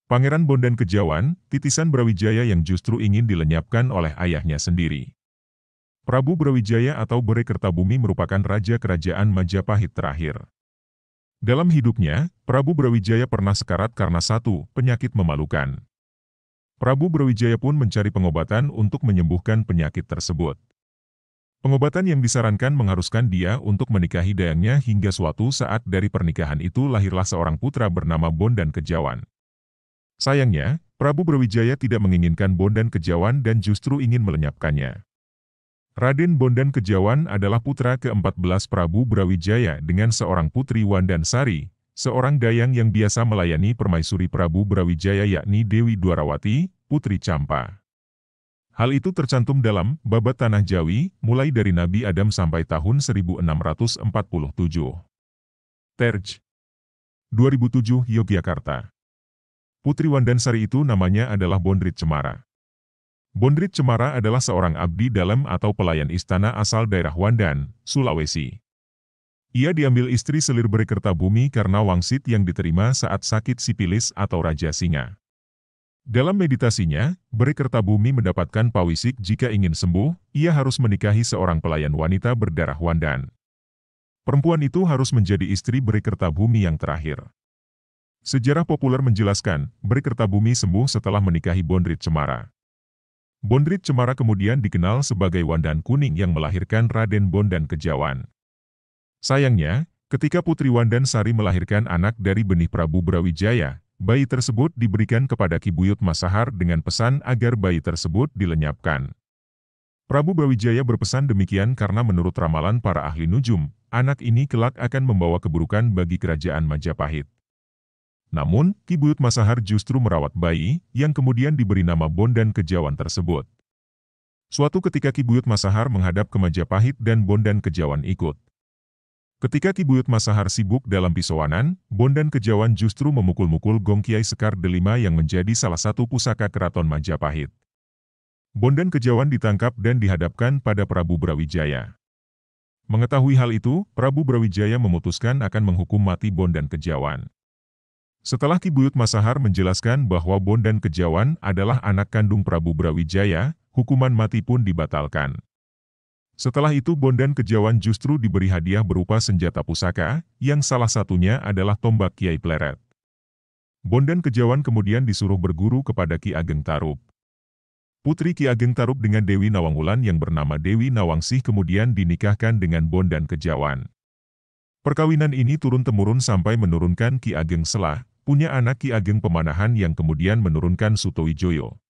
Pangeran Bondan Kejawan, titisan Brawijaya yang justru ingin dilenyapkan oleh ayahnya sendiri. Prabu Brawijaya atau Bere Kertabumi merupakan raja kerajaan Majapahit terakhir. Dalam hidupnya, Prabu Brawijaya pernah sekarat karena satu penyakit memalukan. Prabu Brawijaya pun mencari pengobatan untuk menyembuhkan penyakit tersebut. Pengobatan yang disarankan mengharuskan dia untuk menikahi dayangnya hingga suatu saat dari pernikahan itu lahirlah seorang putra bernama Bondan Kejawan. Sayangnya, Prabu Brawijaya tidak menginginkan Bondan Kejawan dan justru ingin melenyapkannya. Raden Bondan Kejawan adalah putra ke-14 Prabu Brawijaya dengan seorang putri Wandansari, seorang dayang yang biasa melayani permaisuri Prabu Brawijaya yakni Dewi Dwarawati, Putri Campa. Hal itu tercantum dalam Babat Tanah Jawi, mulai dari Nabi Adam sampai tahun 1647. Terj. 2007 Yogyakarta. Putri Wandansari itu namanya adalah Bondrit Cemara. Bondrit Cemara adalah seorang abdi dalam atau pelayan istana asal daerah Wandan, Sulawesi. Ia diambil istri selir Bere Kertabumi karena wangsit yang diterima saat sakit sipilis atau Raja Singa. Dalam meditasinya, Bere Kertabumi mendapatkan pawisik jika ingin sembuh, ia harus menikahi seorang pelayan wanita berdarah Wandan. Perempuan itu harus menjadi istri Bere Kertabumi yang terakhir. Sejarah populer menjelaskan, Bere Kertabumi sembuh setelah menikahi Bondrit Cemara. Bondrit Cemara kemudian dikenal sebagai Wandan Kuning yang melahirkan Raden Bondan Kejawan. Sayangnya, ketika Putri Wandansari melahirkan anak dari benih Prabu Brawijaya, bayi tersebut diberikan kepada Ki Buyut Masahar dengan pesan agar bayi tersebut dilenyapkan. Prabu Brawijaya berpesan demikian karena menurut ramalan para ahli nujum, anak ini kelak akan membawa keburukan bagi kerajaan Majapahit. Namun, Ki Buyut Masahar justru merawat bayi, yang kemudian diberi nama Bondan Kejawan tersebut. Suatu ketika Ki Buyut Masahar menghadap ke Majapahit dan Bondan Kejawan ikut. Ketika Ki Buyut Masahar sibuk dalam pisauanan, Bondan Kejawan justru memukul-mukul Gong Kiai Sekar Delima yang menjadi salah satu pusaka keraton Majapahit. Bondan Kejawan ditangkap dan dihadapkan pada Prabu Brawijaya. Mengetahui hal itu, Prabu Brawijaya memutuskan akan menghukum mati Bondan Kejawan. Setelah Ki Buyut Masahar menjelaskan bahwa Bondan Kejawan adalah anak kandung Prabu Brawijaya, hukuman mati pun dibatalkan. Setelah itu Bondan Kejawan justru diberi hadiah berupa senjata pusaka, yang salah satunya adalah tombak Kiai Pleret. Bondan Kejawan kemudian disuruh berguru kepada Ki Ageng Tarup. Putri Ki Ageng Tarup dengan Dewi Nawangwulan yang bernama Dewi Nawangsih kemudian dinikahkan dengan Bondan Kejawan. Perkawinan ini turun-temurun sampai menurunkan Ki Ageng Selah, punya anak Ki Ageng Pemanahan yang kemudian menurunkan Sutowijoyo.